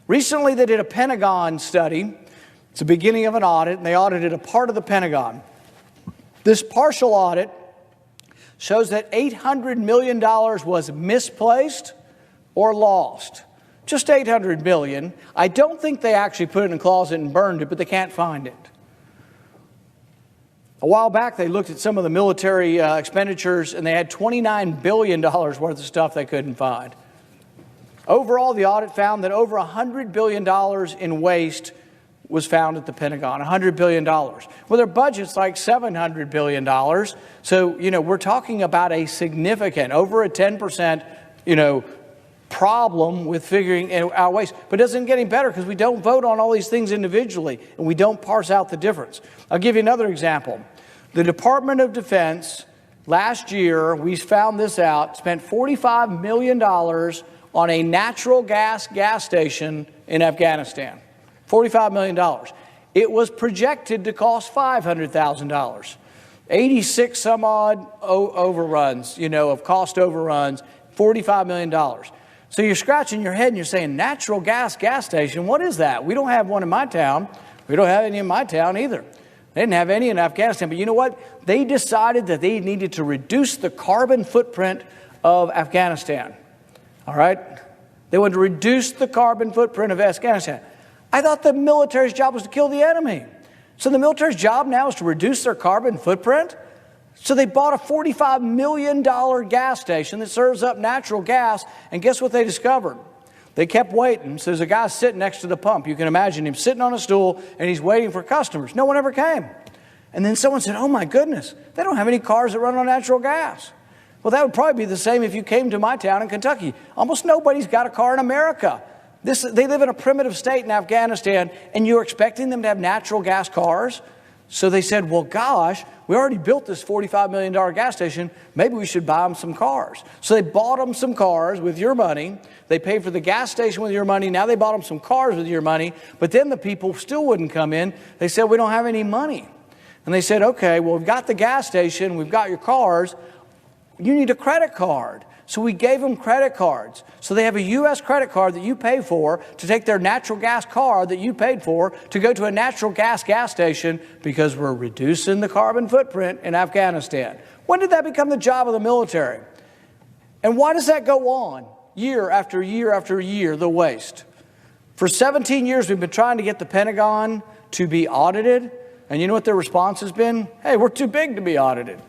Recently, they did a Pentagon study. It's the beginning of an audit, and they audited a part of the Pentagon. This partial audit shows that $800 million was misplaced or lost. Just $800 million. I don't think they actually put it in a closet and burned it, but they can't find it. A while back, they looked at some of the military expenditures, and they had $29 billion worth of stuff they couldn't find. Overall, the audit found that over $100 billion in waste was found at the Pentagon, $100 billion. Well, their budget's like $700 billion. So, we're talking about a significant, over a 10%, problem with figuring out waste. But it doesn't get any better because we don't vote on all these things individually, and we don't parse out the difference. I'll give you another example. The Department of Defense, last year, we found this out, spent $45 million on a natural gas station in Afghanistan. $45 million. It was projected to cost $500,000. 86 some odd overruns, of cost overruns, $45 million. So you're scratching your head and you're saying, natural gas station, what is that? We don't have one in my town. We don't have any in my town either. They didn't have any in Afghanistan. But you know what? They decided that they needed to reduce the carbon footprint of Afghanistan. All right? They wanted to reduce the carbon footprint of Afghanistan. I thought the military's job was to kill the enemy. So the military's job now is to reduce their carbon footprint? So they bought a $45 million gas station that serves up natural gas, and guess what they discovered? They kept waiting. So there's a guy sitting next to the pump. You can imagine him sitting on a stool, and he's waiting for customers. No one ever came. And then someone said, oh my goodness, they don't have any cars that run on natural gas. Well, that would probably be the same if you came to my town in Kentucky. Almost nobody's got a car in America. They live in a primitive state in Afghanistan, and you're expecting them to have natural gas cars? So they said, well, gosh, we already built this $45 million gas station. Maybe we should buy them some cars. So they bought them some cars with your money. They paid for the gas station with your money. Now they bought them some cars with your money. But then the people still wouldn't come in. They said, we don't have any money. And they said, okay, well, we've got the gas station. We've got your cars. You need a credit card. So we gave them credit cards. So they have a U.S. credit card that you pay for to take their natural gas car that you paid for to go to a natural gas station because we're reducing the carbon footprint in Afghanistan. When did that become the job of the military? And why does that go on year after year after year, the waste? For 17 years, we've been trying to get the Pentagon to be audited. And you know what their response has been? Hey, we're too big to be audited.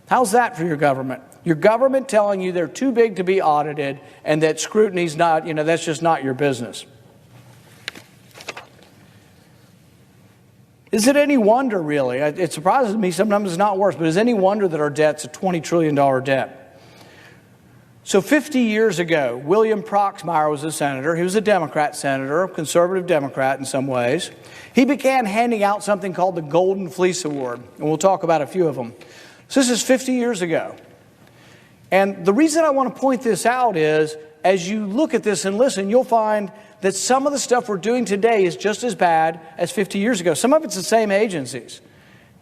How's that for your government? Your government telling you they're too big to be audited and that scrutiny's not, that's just not your business. Is it any wonder, really? It surprises me sometimes it's not worse, but is it any wonder that our debt's a $20 trillion debt? So 50 years ago, William Proxmire was a senator. He was a Democrat senator, a conservative Democrat in some ways. He began handing out something called the Golden Fleece Award, and we'll talk about a few of them. So this is 50 years ago. And the reason I want to point this out is, as you look at this and listen, you'll find that some of the stuff we're doing today is just as bad as 50 years ago. Some of it's the same agencies.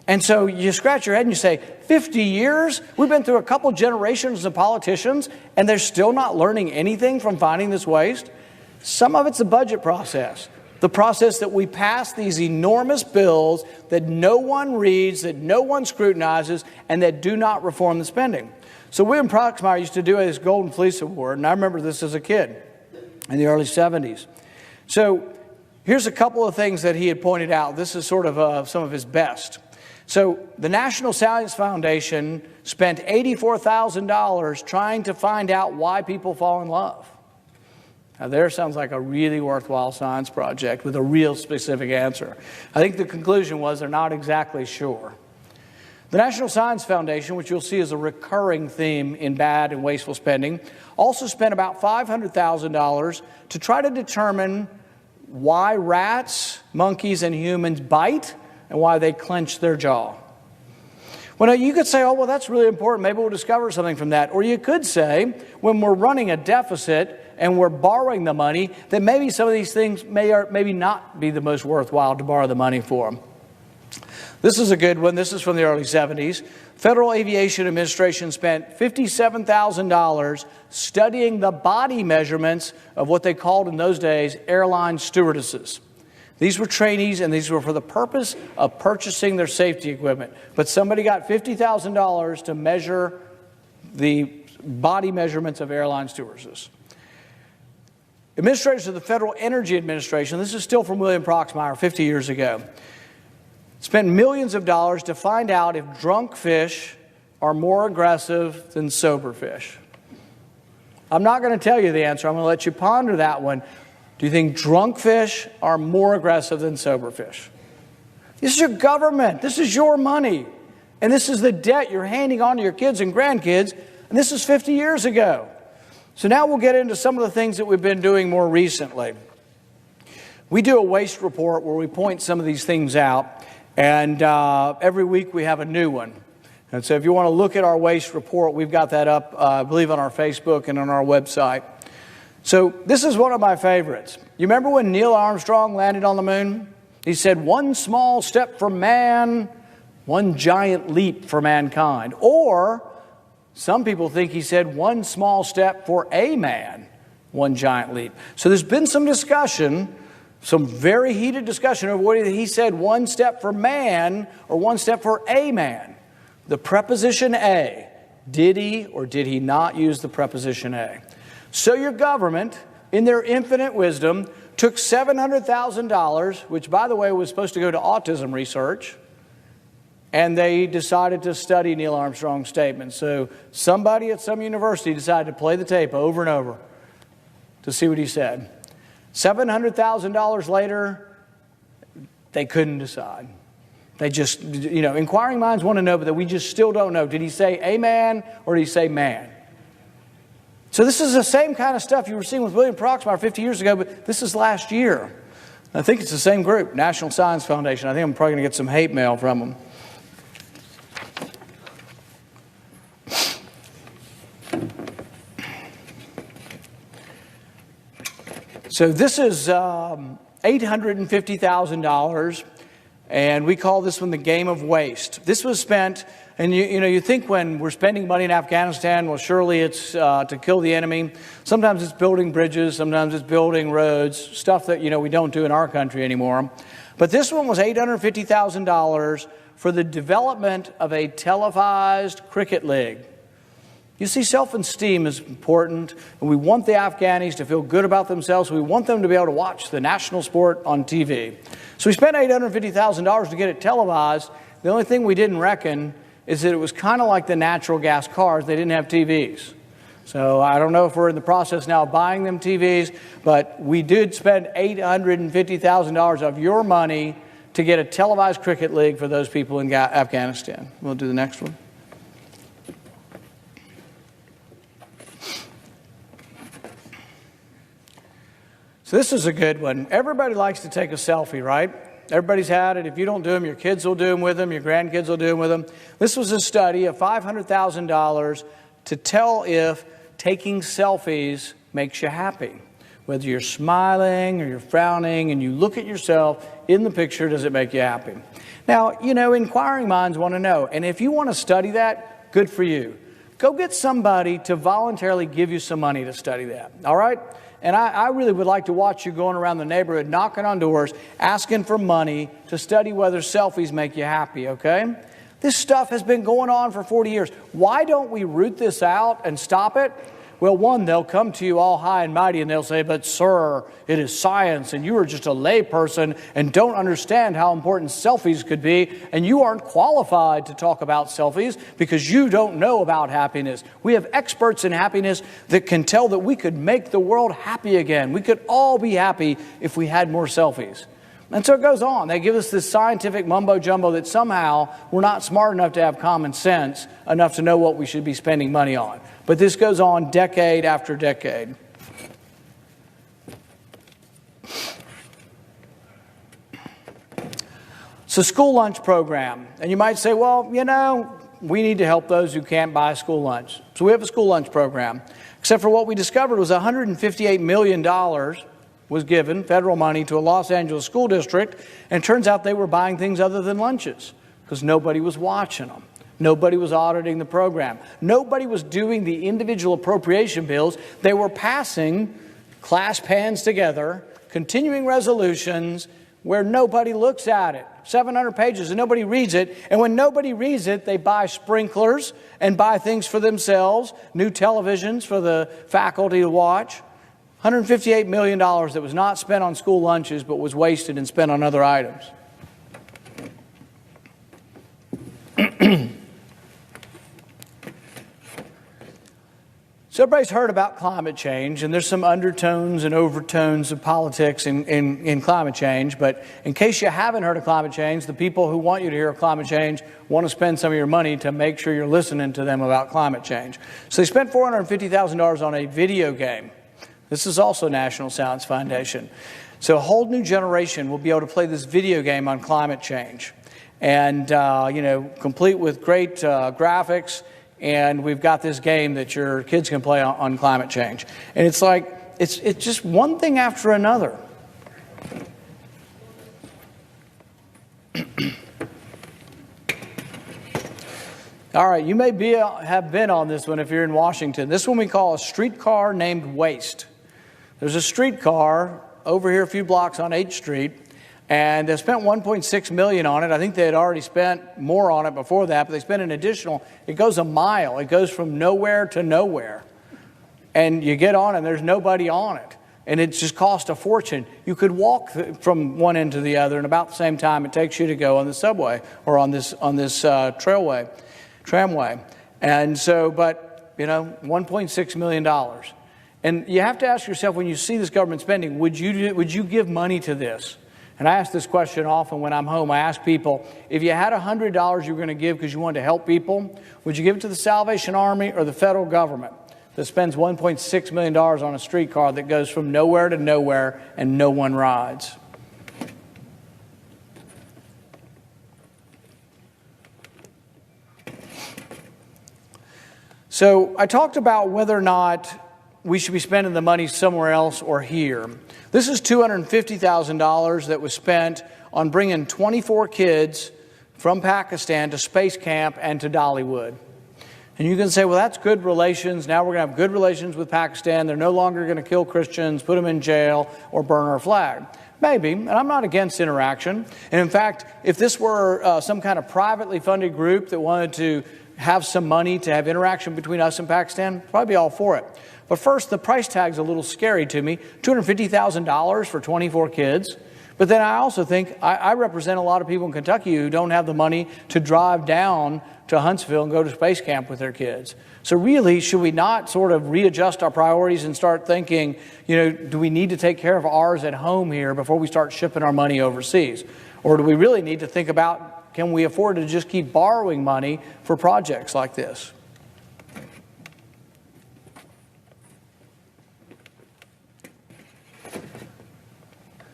And so you scratch your head and you say, 50 years? We've been through a couple generations of politicians, and they're still not learning anything from finding this waste? Some of it's the budget process. The process that we pass these enormous bills that no one reads, that no one scrutinizes, and that do not reform the spending. So William Proxmire used to do this Golden Fleece Award, and I remember this as a kid in the early 70s. So here's a couple of things that he had pointed out. This is sort of some of his best. So the National Science Foundation spent $84,000 trying to find out why people fall in love. Now, there sounds like a really worthwhile science project with a real specific answer. I think the conclusion was they're not exactly sure. The National Science Foundation, which you'll see is a recurring theme in bad and wasteful spending, also spent about $500,000 to try to determine why rats, monkeys, and humans bite and why they clench their jaw. Well, now you could say, oh, well, that's really important. Maybe we'll discover something from that. Or you could say, when we're running a deficit and we're borrowing the money, that maybe some of these things may or maybe not be the most worthwhile to borrow the money for them. This is a good one. This is from the early 70s. Federal Aviation Administration spent $57,000 studying the body measurements of what they called in those days airline stewardesses. These were trainees, and these were for the purpose of purchasing their safety equipment. But somebody got $50,000 to measure the body measurements of airline stewardesses. Administrators of the Federal Energy Administration, this is still from William Proxmire 50 years ago, spent millions of dollars to find out if drunk fish are more aggressive than sober fish. I'm not going to tell you the answer. I'm going to let you ponder that one. Do you think drunk fish are more aggressive than sober fish? This is your government. This is your money. And this is the debt you're handing on to your kids and grandkids. And this is 50 years ago. So now we'll get into some of the things that we've been doing more recently. We do a waste report where we point some of these things out. And every week we have a new one. And so if you want to look at our waste report, we've got that up, I believe, on our Facebook and on our website. So this is one of my favorites. You remember when Neil Armstrong landed on the moon? He said, "One small step for man, one giant leap for mankind." Or some people think he said, "One small step for a man, one giant leap." So there's been some discussion, some very heated discussion over whether he said one step for man or one step for a man. The preposition a, did he or did he not use the preposition a? So your government, in their infinite wisdom, took $700,000, which, by the way, was supposed to go to autism research, and they decided to study Neil Armstrong's statement. So somebody at some university decided to play the tape over and over to see what he said. $700,000 later, they couldn't decide. They just, inquiring minds want to know, but we just still don't know. Did he say amen or did he say man? So this is the same kind of stuff you were seeing with William Proxmire 50 years ago, but this is last year. I think it's the same group, National Science Foundation. I think I'm probably going to get some hate mail from them. So this is $850,000, and we call this one the game of waste. This was spent, and you think when we're spending money in Afghanistan, well, surely it's to kill the enemy. Sometimes it's building bridges, sometimes it's building roads, stuff that, we don't do in our country anymore. But this one was $850,000 for the development of a televised cricket league. You see, self-esteem is important, and we want the Afghanis to feel good about themselves. We want them to be able to watch the national sport on TV. So we spent $850,000 to get it televised. The only thing we didn't reckon is that it was kind of like the natural gas cars. They didn't have TVs. So I don't know if we're in the process now of buying them TVs, but we did spend $850,000 of your money to get a televised cricket league for those people in Afghanistan. We'll do the next one. So this is a good one. Everybody likes to take a selfie, right? Everybody's had it. If you don't do them, your kids will do them with them, your grandkids will do them with them. This was a study of $500,000 to tell if taking selfies makes you happy. Whether you're smiling or you're frowning and you look at yourself in the picture, does it make you happy? Now, inquiring minds want to know. And if you want to study that, good for you. Go get somebody to voluntarily give you some money to study that, all right? And I really would like to watch you going around the neighborhood, knocking on doors, asking for money to study whether selfies make you happy, okay? This stuff has been going on for 40 years. Why don't we root this out and stop it? Well, one, they'll come to you all high and mighty and they'll say, "But sir, it is science and you are just a lay person and don't understand how important selfies could be, and you aren't qualified to talk about selfies because you don't know about happiness." We have experts in happiness that can tell that we could make the world happy again. We could all be happy if we had more selfies. And so it goes on. They give us this scientific mumbo-jumbo that somehow we're not smart enough to have common sense enough to know what we should be spending money on. But this goes on decade after decade. So school lunch program. And you might say, well, we need to help those who can't buy school lunch. So we have a school lunch program. Except for what we discovered was $158 million was given, federal money, to a Los Angeles school district, and it turns out they were buying things other than lunches because nobody was watching them. Nobody was auditing the program. Nobody was doing the individual appropriation bills. They were passing class pans together, continuing resolutions where nobody looks at it. 700 pages and nobody reads it. And when nobody reads it, they buy sprinklers and buy things for themselves, new televisions for the faculty to watch. $158 million that was not spent on school lunches but was wasted and spent on other items. So everybody's heard about climate change, and there's some undertones and overtones of politics in climate change. But in case you haven't heard of climate change, the people who want you to hear of climate change want to spend some of your money to make sure you're listening to them about climate change. So they spent $450,000 on a video game. This is also National Science Foundation. So a whole new generation will be able to play this video game on climate change. And, complete with great graphics. And we've got this game that your kids can play on climate change. And it's like, it's just one thing after another. All right, you may have been on this one if you're in Washington. This one we call a streetcar named Waste. There's a streetcar over here a few blocks on 8th Street. And they spent $1.6 million on it. I think they had already spent more on it before that, but they spent an additional. It goes a mile. It goes from nowhere to nowhere. And you get on and there's nobody on it. And it just cost a fortune. You could walk from one end to the other in about the same time it takes you to go on the subway or on this tramway. And so, but, $1.6 million. And you have to ask yourself, when you see this government spending, would you give money to this? And I ask this question often when I'm home. I ask people, if you had $100 you were going to give because you wanted to help people, would you give it to the Salvation Army or the federal government that spends $1.6 million on a streetcar that goes from nowhere to nowhere and no one rides? So I talked about whether or not we should be spending the money somewhere else or here. This is $250,000 that was spent on bringing 24 kids from Pakistan to Space Camp and to Dollywood. And you can say, well, that's good relations. Now we're going to have good relations with Pakistan. They're no longer going to kill Christians, put them in jail, or burn our flag. Maybe, and I'm not against interaction. And in fact, if this were some kind of privately funded group that wanted to have some money to have interaction between us and Pakistan, probably be all for it. But first, the price tag's a little scary to me. $250,000 for 24 kids. But then I also think I represent a lot of people in Kentucky who don't have the money to drive down to Huntsville and go to Space Camp with their kids. So really, should we not sort of readjust our priorities and start thinking, do we need to take care of ours at home here before we start shipping our money overseas? Or do we really need to think about, can we afford to just keep borrowing money for projects like this?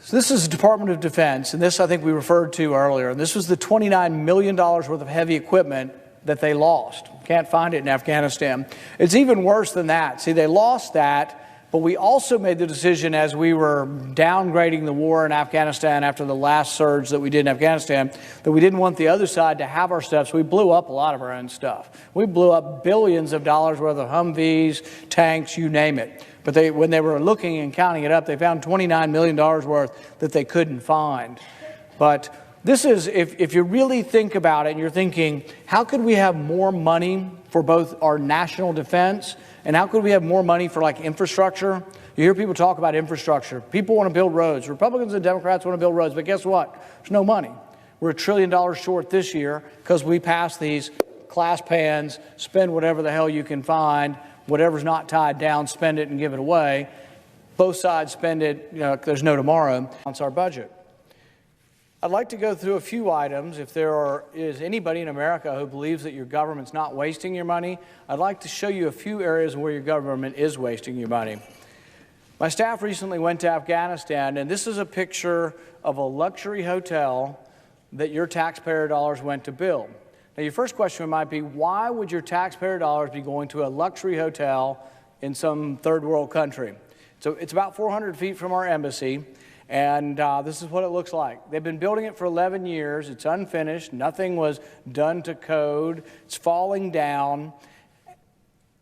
So this is the Department of Defense, and this I think we referred to earlier. And this was the $29 million worth of heavy equipment that they lost. Can't find it in Afghanistan. It's even worse than that. See, they lost that, but we also made the decision as we were downgrading the war in Afghanistan after the last surge that we did in Afghanistan, that we didn't want the other side to have our stuff, so we blew up a lot of our own stuff. We blew up billions of dollars worth of Humvees, tanks, you name it. But when they were looking and counting it up, they found $29 million worth that they couldn't find. But this is, if you really think about it and you're thinking, how could we have more money for both our national defense and how could we have more money for like infrastructure? You hear people talk about infrastructure. People want to build roads. Republicans and Democrats want to build roads. But guess what? There's no money. We're $1 trillion short this year because we passed these class pans, spend whatever the hell you can find. Whatever's not tied down, spend it and give it away. Both sides spend it, there's no tomorrow. It's our budget. I'd like to go through a few items. If there is anybody in America who believes that your government's not wasting your money, I'd like to show you a few areas where your government is wasting your money. My staff recently went to Afghanistan, and this is a picture of a luxury hotel that your taxpayer dollars went to build. Now, your first question might be, why would your taxpayer dollars be going to a luxury hotel in some third world country? So it's about 400 feet from our embassy, and this is what it looks like. They've been building it for 11 years. It's unfinished. Nothing was done to code. It's falling down.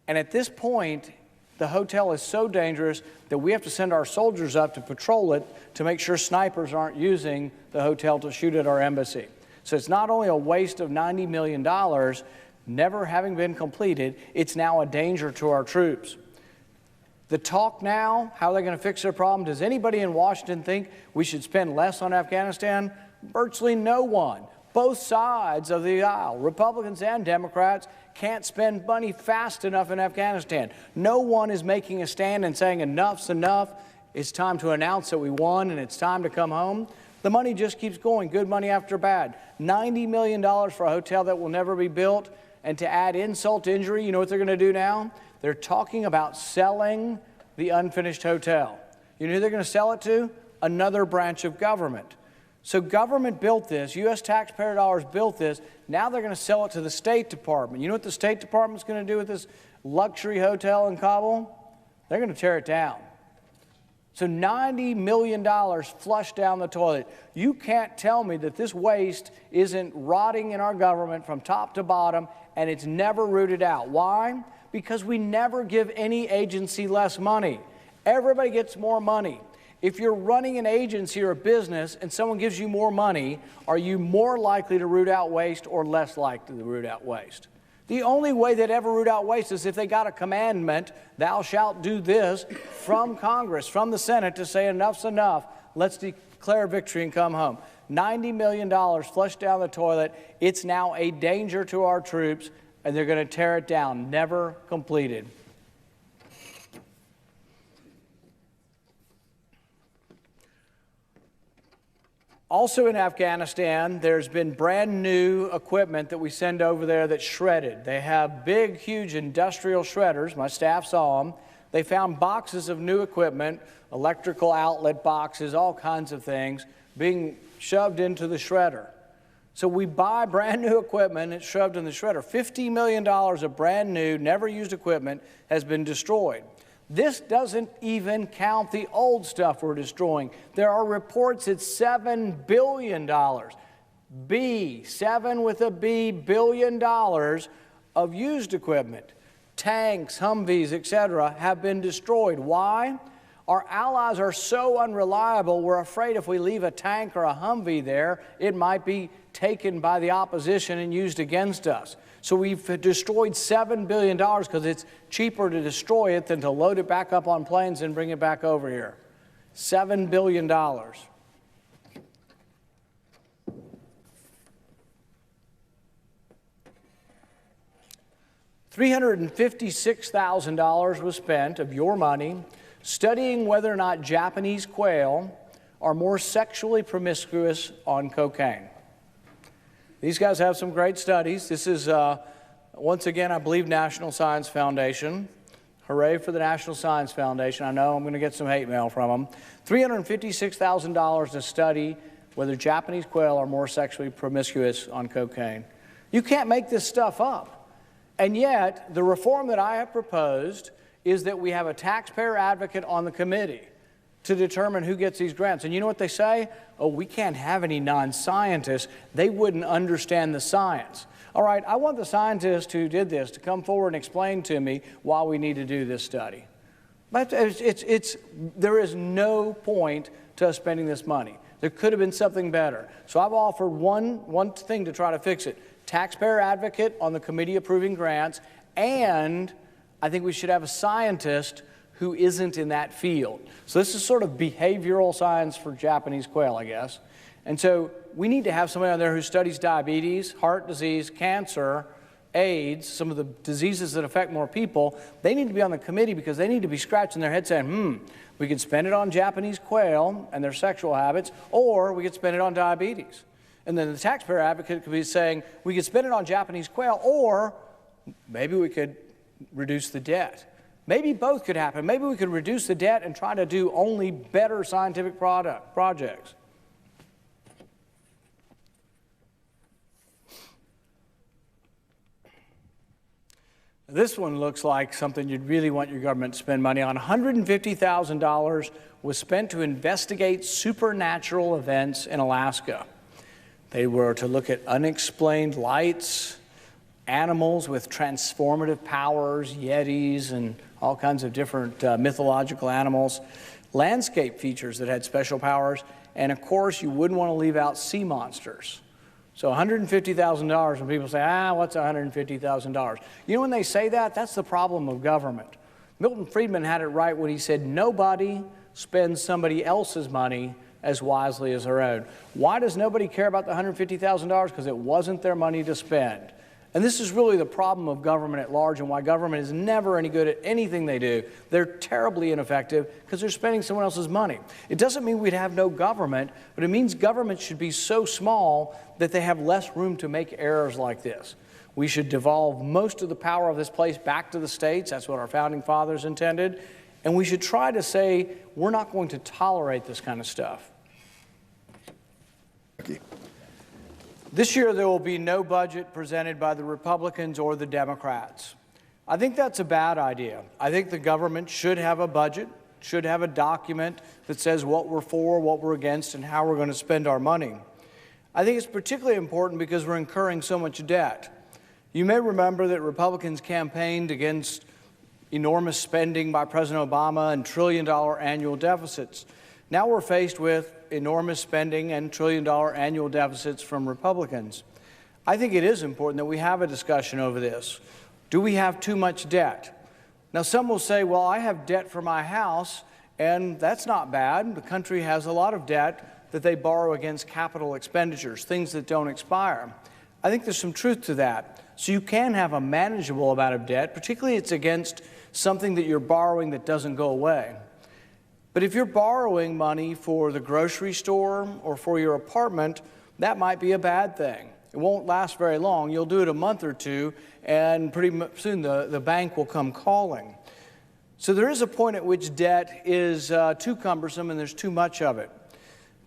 And at this point, the hotel is so dangerous that we have to send our soldiers up to patrol it to make sure snipers aren't using the hotel to shoot at our embassy. So it's not only a waste of $90 million, never having been completed, it's now a danger to our troops. The talk now, how are they going to fix their problem? Does anybody in Washington think we should spend less on Afghanistan? Virtually no one. Both sides of the aisle, Republicans and Democrats, can't spend money fast enough in Afghanistan. No one is making a stand and saying enough's enough. It's time to announce that we won and it's time to come home. The money just keeps going, good money after bad. $90 million for a hotel that will never be built. And to add insult to injury, you know what they're going to do now? They're talking about selling the unfinished hotel. You know who they're going to sell it to? Another branch of government. So government built this, U.S. taxpayer dollars built this, now they're going to sell it to the State Department. You know what the State Department's going to do with this luxury hotel in Kabul? They're going to tear it down. So $90 million flushed down the toilet. You can't tell me that this waste isn't rotting in our government from top to bottom and it's never rooted out. Why? Because we never give any agency less money. Everybody gets more money. If you're running an agency or a business and someone gives you more money, are you more likely to root out waste or less likely to root out waste? The only way they'd ever root out waste is if they got a commandment, thou shalt do this, from Congress, from the Senate to say enough's enough, let's declare victory and come home. $90 million flushed down the toilet. It's now a danger to our troops, and they're going to tear it down, never completed. Also in Afghanistan, there's been brand new equipment that we send over there that's shredded. They have big, huge industrial shredders. My staff saw them. They found boxes of new equipment, electrical outlet boxes, all kinds of things being shoved into the shredder. So we buy brand new equipment, it's shoved in the shredder. $50 million of brand new, never used equipment has been destroyed. This doesn't even count the old stuff we're destroying. There are reports it's $7 billion, seven with a B, billion dollars of used equipment. Tanks, Humvees, etc. have been destroyed. Why? Our allies are so unreliable, we're afraid if we leave a tank or a Humvee there, it might be taken by the opposition and used against us. So we've destroyed $7 billion because it's cheaper to destroy it than to load it back up on planes and bring it back over here. $7 billion. $356,000 was spent of your money studying whether or not Japanese quail are more sexually promiscuous on cocaine. These guys have some great studies. This is, once again, I believe, National Science Foundation. Hooray for the National Science Foundation. I know I'm going to get some hate mail from them. $356,000 to study whether Japanese quail are more sexually promiscuous on cocaine. You can't make this stuff up. And yet, the reform that I have proposed is that we have a taxpayer advocate on the committee to determine who gets these grants. And you know what they say? Oh, we can't have any non-scientists. They wouldn't understand the science. All right, I want the scientists who did this to come forward and explain to me why we need to do this study. But there is no point to us spending this money. There could have been something better. So I've offered one thing to try to fix it. Taxpayer advocate on the committee approving grants, and I think we should have a scientist who isn't in that field. So this is sort of behavioral science for Japanese quail, I guess. And so we need to have somebody on there who studies diabetes, heart disease, cancer, AIDS, some of the diseases that affect more people. They need to be on the committee because they need to be scratching their head saying, we could spend it on Japanese quail and their sexual habits, or we could spend it on diabetes. And then the taxpayer advocate could be saying, we could spend it on Japanese quail, or maybe we could reduce the debt. Maybe both could happen. Maybe we could reduce the debt and try to do only better scientific projects. This one looks like something you'd really want your government to spend money on. $150,000 was spent to investigate supernatural events in Alaska. They were to look at unexplained lights, animals with transformative powers, yetis, and all kinds of different mythological animals, landscape features that had special powers, and of course, you wouldn't want to leave out sea monsters. So $150,000, when people say, what's $150,000? You know, when they say that, that's the problem of government. Milton Friedman had it right when he said, nobody spends somebody else's money as wisely as their own. Why does nobody care about the $150,000? Because it wasn't their money to spend. And this is really the problem of government at large and why government is never any good at anything they do. They're terribly ineffective because they're spending someone else's money. It doesn't mean we'd have no government, but it means government should be so small that they have less room to make errors like this. We should devolve most of the power of this place back to the states. That's what our founding fathers intended. And we should try to say, we're not going to tolerate this kind of stuff. Thank you. This year, there will be no budget presented by the Republicans or the Democrats. I think that's a bad idea. I think the government should have a budget, should have a document that says what we're for, what we're against, and how we're going to spend our money. I think it's particularly important because we're incurring so much debt. You may remember that Republicans campaigned against enormous spending by President Obama and trillion-dollar annual deficits. Now we're faced with enormous spending and trillion-dollar annual deficits from Republicans. I think it is important that we have a discussion over this. Do we have too much debt? Now, some will say, well, I have debt for my house, and that's not bad. The country has a lot of debt that they borrow against capital expenditures, things that don't expire. I think there's some truth to that. So you can have a manageable amount of debt, particularly if it's against something that you're borrowing that doesn't go away. But if you're borrowing money for the grocery store or for your apartment, that might be a bad thing. It won't last very long. You'll do it a month or two, and pretty soon the bank will come calling. So there is a point at which debt is too cumbersome and there's too much of it.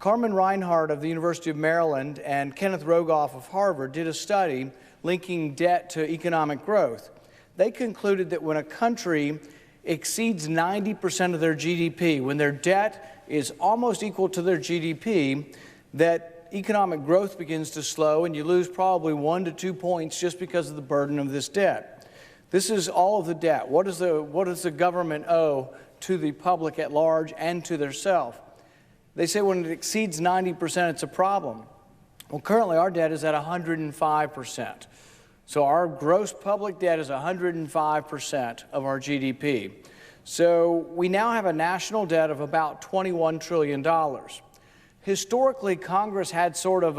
Carmen Reinhart of the University of Maryland and Kenneth Rogoff of Harvard did a study linking debt to economic growth. They concluded that when a country exceeds 90% of their GDP, when their debt is almost equal to their GDP, that economic growth begins to slow and you lose probably 1 to 2 points just because of the burden of this debt. This is all of the debt. What does the government owe to the public at large and to theirself? They say when it exceeds 90%, it's a problem. Well, currently our debt is at 105%. So our gross public debt is 105% of our GDP. So we now have a national debt of about $21 trillion. Historically, Congress had sort of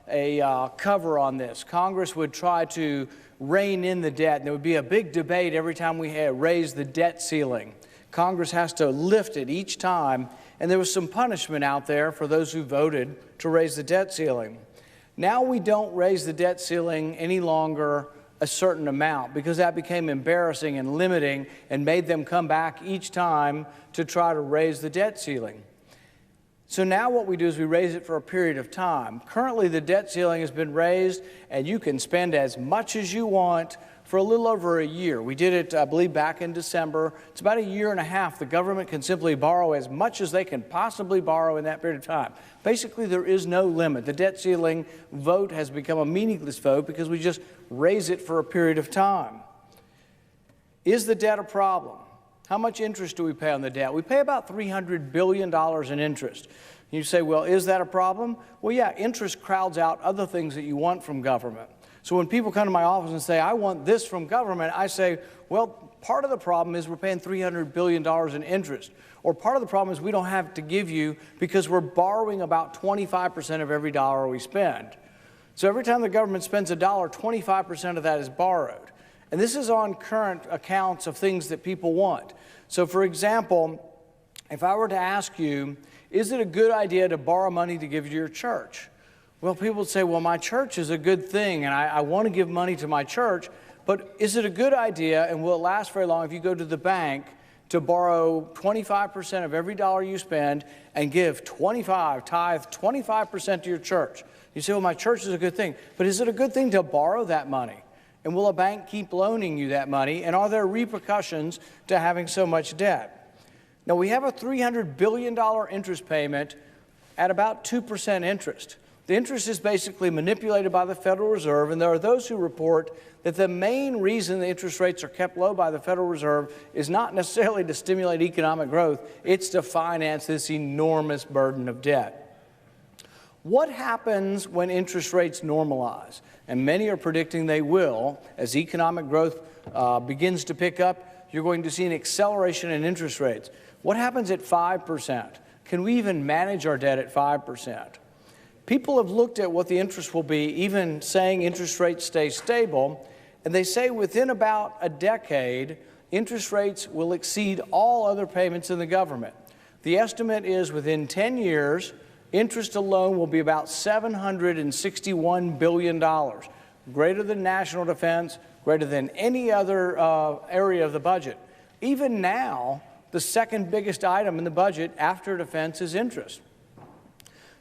a cover on this. Congress would try to rein in the debt, and there would be a big debate every time we had raised the debt ceiling. Congress has to lift it each time, and there was some punishment out there for those who voted to raise the debt ceiling. Now we don't raise the debt ceiling any longer a certain amount because that became embarrassing and limiting and made them come back each time to try to raise the debt ceiling. So now what we do is we raise it for a period of time. Currently the debt ceiling has been raised and you can spend as much as you want for a little over a year. We did it, I believe, back in December. It's about a year and a half. The government can simply borrow as much as they can possibly borrow in that period of time. Basically, there is no limit. The debt ceiling vote has become a meaningless vote because we just raise it for a period of time. Is the debt a problem? How much interest do we pay on the debt? We pay about $300 billion in interest. You say, well, is that a problem? Well, yeah, interest crowds out other things that you want from government. So when people come to my office and say, I want this from government, I say, well, part of the problem is we're paying $300 billion in interest. Or part of the problem is we don't have to give you because we're borrowing about 25% of every dollar we spend. So every time the government spends a dollar, 25% of that is borrowed. And this is on current accounts of things that people want. So for example, if I were to ask you, is it a good idea to borrow money to give to your church? Well, people would say, well, my church is a good thing, and I want to give money to my church, but is it a good idea, and will it last very long if you go to the bank to borrow 25% of every dollar you spend and give tithe 25% to your church? You say, well, my church is a good thing, but is it a good thing to borrow that money? And will a bank keep loaning you that money? And are there repercussions to having so much debt? Now, we have a $300 billion interest payment at about 2% interest. The interest is basically manipulated by the Federal Reserve, and there are those who report that the main reason the interest rates are kept low by the Federal Reserve is not necessarily to stimulate economic growth, it's to finance this enormous burden of debt. What happens when interest rates normalize? And many are predicting they will. As economic growth begins to pick up, you're going to see an acceleration in interest rates. What happens at 5%? Can we even manage our debt at 5%? People have looked at what the interest will be, even saying interest rates stay stable, and they say within about a decade, interest rates will exceed all other payments in the government. The estimate is within 10 years, interest alone will be about $761 billion, greater than national defense, greater than any other area of the budget. Even now, the second biggest item in the budget after defense is interest.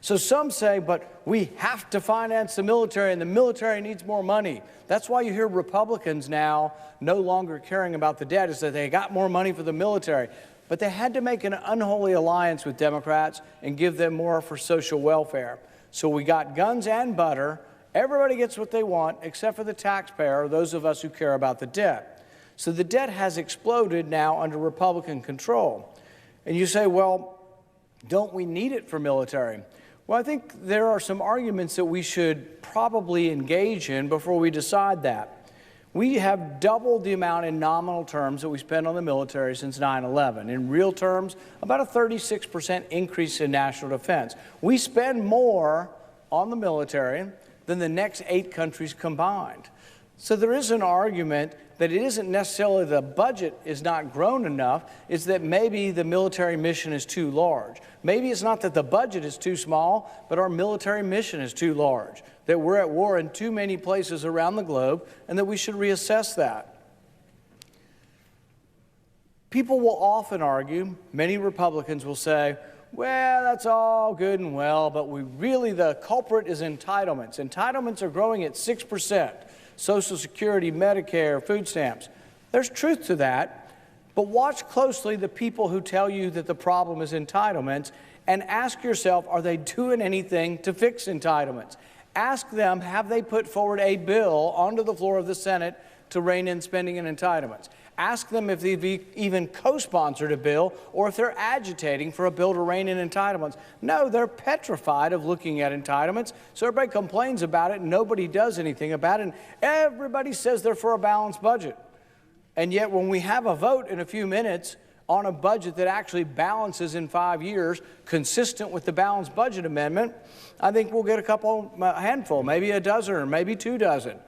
So some say, but we have to finance the military, and the military needs more money. That's why you hear Republicans now no longer caring about the debt, is that they got more money for the military. But they had to make an unholy alliance with Democrats and give them more for social welfare. So we got guns and butter. Everybody gets what they want, except for the taxpayer, or those of us who care about the debt. So the debt has exploded now under Republican control. And you say, well, don't we need it for military? Well, I think there are some arguments that we should probably engage in before we decide that. We have doubled the amount in nominal terms that we spend on the military since 9/11. In real terms, about a 36% increase in national defense. We spend more on the military than the next 8 countries combined. So there is an argument that it isn't necessarily the budget is not grown enough, it's that maybe the military mission is too large. Maybe it's not that the budget is too small, but our military mission is too large, that we're at war in too many places around the globe, and that we should reassess that. People will often argue, many Republicans will say, well, that's all good and well, but the culprit is entitlements. Entitlements are growing at 6%. Social Security, Medicare, food stamps. There's truth to that, but watch closely the people who tell you that the problem is entitlements and ask yourself, are they doing anything to fix entitlements? Ask them, have they put forward a bill onto the floor of the Senate to rein in spending and entitlements? Ask them if they've even co-sponsored a bill or if they're agitating for a bill to rein in entitlements. No, they're petrified of looking at entitlements, so everybody complains about it and nobody does anything about it, and everybody says they're for a balanced budget. And yet when we have a vote in a few minutes on a budget that actually balances in 5 years, consistent with the balanced budget amendment, I think we'll get a handful, maybe a dozen or maybe 2 dozen.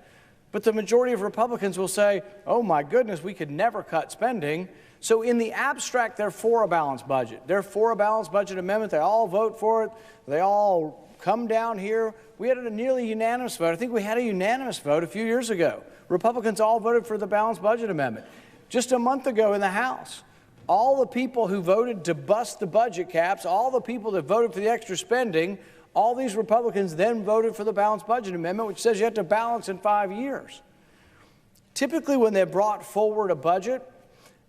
But the majority of Republicans will say, oh my goodness, we could never cut spending. So in the abstract, they're for a balanced budget. They're for a balanced budget amendment. They all vote for it. They all come down here. We had a nearly unanimous vote. I think we had a unanimous vote a few years ago. Republicans all voted for the balanced budget amendment. Just a month ago in the House, all the people who voted to bust the budget caps, all the people that voted for the extra spending, all these Republicans then voted for the balanced budget amendment, which says you have to balance in 5 years. Typically, when they've brought forward a budget,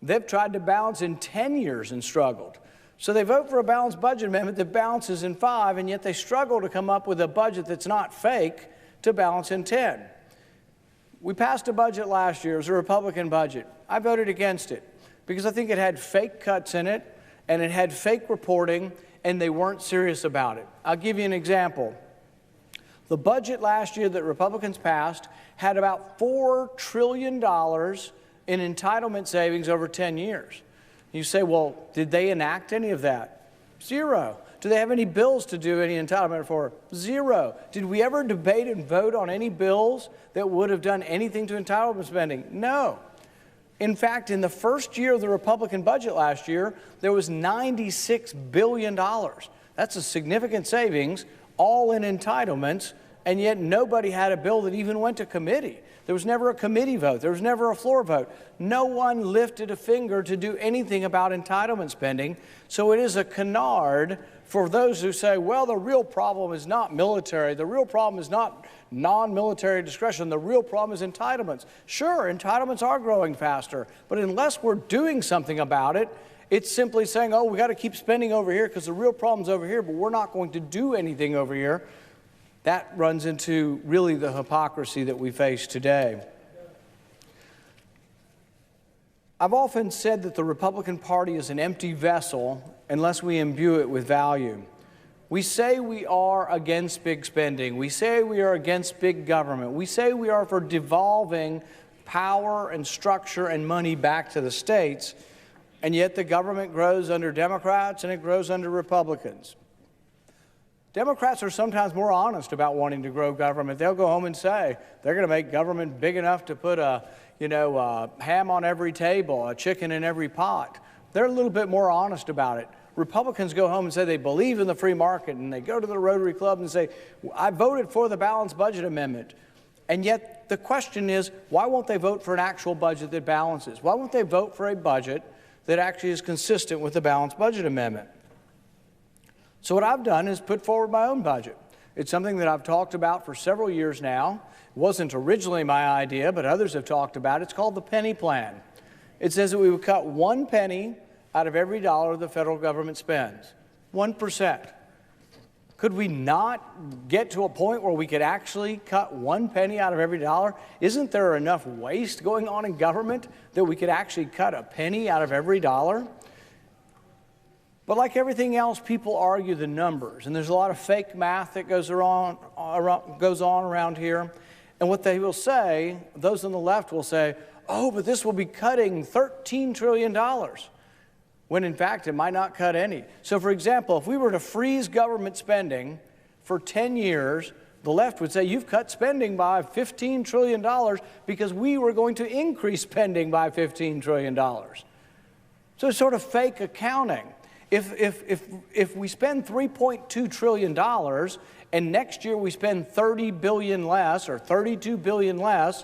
they've tried to balance in 10 years and struggled. So they vote for a balanced budget amendment that balances in 5, and yet they struggle to come up with a budget that's not fake to balance in 10. We passed a budget last year. It was a Republican budget. I voted against it because I think it had fake cuts in it, and it had fake reporting, and they weren't serious about it. I'll give you an example. The budget last year that Republicans passed had about $4 trillion in entitlement savings over 10 years. You say, well, did they enact any of that? Zero. Do they have any bills to do any entitlement for? Zero. Did we ever debate and vote on any bills that would have done anything to entitlement spending? No. In fact, in the first year of the Republican budget last year, there was $96 billion. That's a significant savings, all in entitlements, and yet nobody had a bill that even went to committee. There was never a committee vote. There was never a floor vote. No one lifted a finger to do anything about entitlement spending. So it is a canard for those who say, well, the real problem is not military, the real problem is not non-military discretion, the real problem is entitlements. Sure, entitlements are growing faster, but unless we're doing something about it, it's simply saying, oh, we got to keep spending over here because the real problem's over here, but we're not going to do anything over here. That runs into really the hypocrisy that we face today. I've often said that the Republican Party is an empty vessel unless we imbue it with value. We say we are against big spending. We say we are against big government. We say we are for devolving power and structure and money back to the states, and yet the government grows under Democrats and it grows under Republicans. Democrats are sometimes more honest about wanting to grow government. They'll go home and say they're going to make government big enough to put a ham on every table, a chicken in every pot. They're a little bit more honest about it. Republicans go home and say they believe in the free market, and they go to the Rotary Club and say, I voted for the balanced budget amendment. And yet the question is, why won't they vote for an actual budget that balances? Why won't they vote for a budget that actually is consistent with the balanced budget amendment? So what I've done is put forward my own budget. It's something that I've talked about for several years now. It wasn't originally my idea, but others have talked about it. It's called the penny plan. It says that we would cut 1 penny out of every dollar the federal government spends. 1%. Could we not get to a point where we could actually cut 1 penny out of every dollar? Isn't there enough waste going on in government that we could actually cut a penny out of every dollar? But like everything else, people argue the numbers, and there's a lot of fake math that goes on around here. And what they will say, those on the left will say, oh, but this will be cutting $13 trillion, when in fact it might not cut any. So for example, if we were to freeze government spending for 10 years, the left would say you've cut spending by $15 trillion because we were going to increase spending by $15 trillion. So it's sort of fake accounting. If we spend $3.2 trillion and next year we spend $30 billion less or $32 billion less,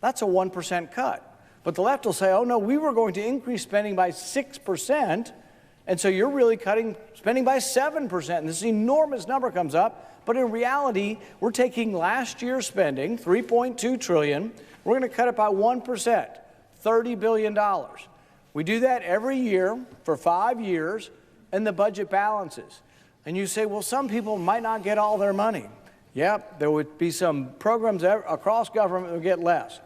that's a 1% cut. But the left will say, oh no, we were going to increase spending by 6%, and so you're really cutting spending by 7%. And this enormous number comes up, but in reality, we're taking last year's spending, $3.2 trillion, we're going to cut it by 1%, $30 billion. We do that every year for 5 years, and the budget balances. And you say, well, some people might not get all their money. Yep, there would be some programs across government that would get less.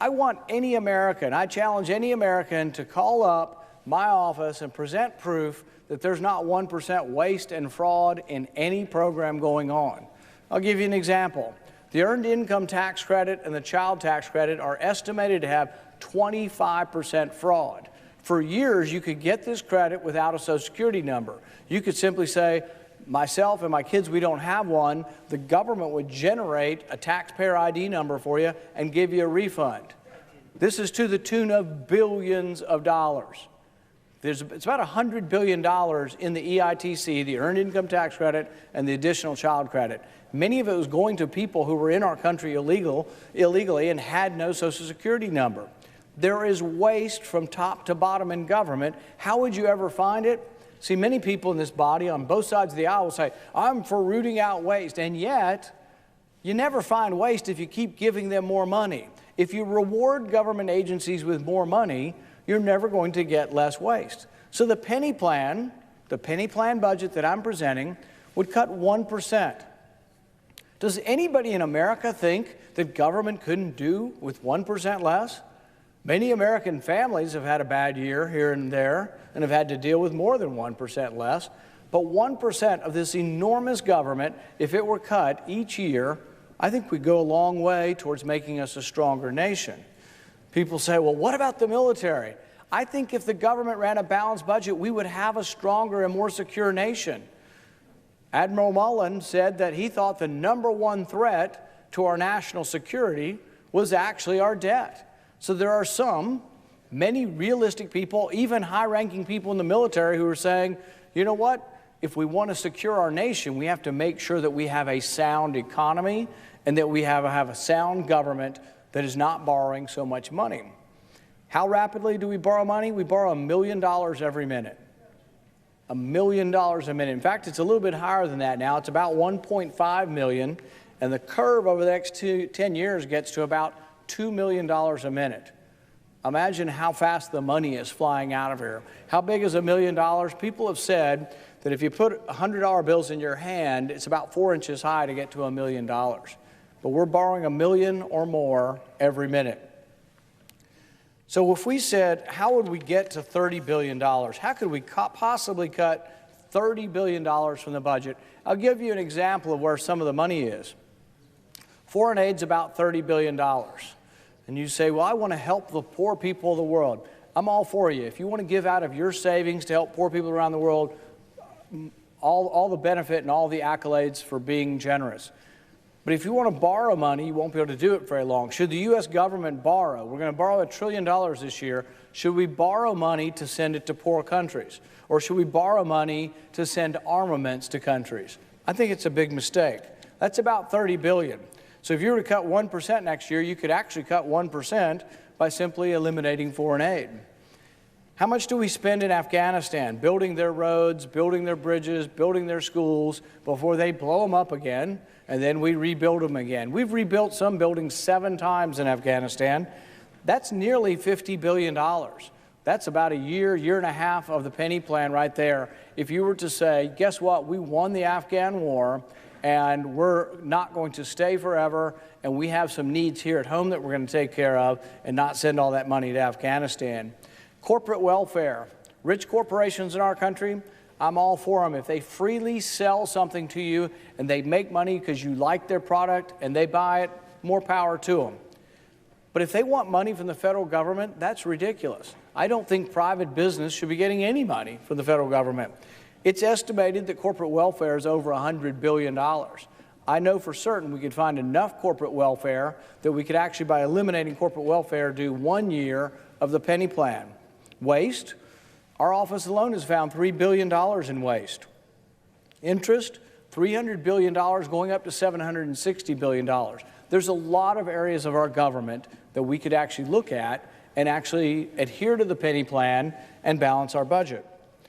I want any American, I challenge any American to call up my office and present proof that there's not 1% waste and fraud in any program going on. I'll give you an example. The Earned Income Tax Credit and the Child Tax Credit are estimated to have 25% fraud. For years, you could get this credit without a Social Security number. You could simply say, myself and my kids, we don't have one. The government would generate a taxpayer ID number for you and give you a refund. This is to the tune of billions of dollars. It's about $100 billion in the EITC, the Earned Income Tax Credit, and the additional child credit. Many of it was going to people who were in our country illegally and had no Social Security number. There is waste from top to bottom in government. How would you ever find it? See, many people in this body on both sides of the aisle will say, I'm for rooting out waste, and yet you never find waste if you keep giving them more money. If you reward government agencies with more money, you're never going to get less waste. So the penny plan budget that I'm presenting would cut 1%. Does anybody in America think that government couldn't do with 1% less? Many American families have had a bad year here and there and have had to deal with more than 1% less. But 1% of this enormous government, if it were cut each year, I think we'd go a long way towards making us a stronger nation. People say, well, what about the military? I think if the government ran a balanced budget, we would have a stronger and more secure nation. Admiral Mullen said that he thought the #1 threat to our national security was actually our debt. So there are many realistic people, even high-ranking people in the military who are saying, you know what, if we want to secure our nation, we have to make sure that we have a sound economy and that we have a sound government that is not borrowing so much money. How rapidly do we borrow money? We borrow $1 million every minute. $1 million a minute. In fact, it's a little bit higher than that now. It's about 1.5 million, and the curve over the next 10 years gets to about $2 million a minute. Imagine how fast the money is flying out of here. How big is $1 million? People have said that if you put $100 bills in your hand, it's about 4 inches high to get to $1 million. But we're borrowing $1 million or more every minute. So if we said, how would we get to $30 billion? How could we possibly cut $30 billion from the budget? I'll give you an example of where some of the money is. Foreign aid's about $30 billion. And you say, well, I want to help the poor people of the world. I'm all for you. If you want to give out of your savings to help poor people around the world, all the benefit and all the accolades for being generous. But if you want to borrow money, you won't be able to do it very long. Should the U.S. government borrow? We're going to borrow $1 trillion this year. Should we borrow money to send it to poor countries? Or should we borrow money to send armaments to countries? I think it's a big mistake. That's about $30 billion. So if you were to cut 1% next year, you could actually cut 1% by simply eliminating foreign aid. How much do we spend in Afghanistan building their roads, building their bridges, building their schools before they blow them up again, and then we rebuild them again? We've rebuilt some buildings 7 times in Afghanistan. That's nearly $50 billion. That's about a year, year and a half of the penny plan right there. If you were to say, guess what, we won the Afghan war, and we're not going to stay forever, and we have some needs here at home that we're going to take care of and not send all that money to Afghanistan. Corporate welfare. Rich corporations in our country, I'm all for them. If they freely sell something to you and they make money because you like their product and they buy it, more power to them. But if they want money from the federal government, that's ridiculous. I don't think private business should be getting any money from the federal government. It's estimated that corporate welfare is over $100 billion. I know for certain we could find enough corporate welfare that we could actually, by eliminating corporate welfare, do 1 year of the penny plan. Waste, our office alone has found $3 billion in waste. Interest, $300 billion going up to $760 billion. There's a lot of areas of our government that we could actually look at and actually adhere to the penny plan and balance our budget.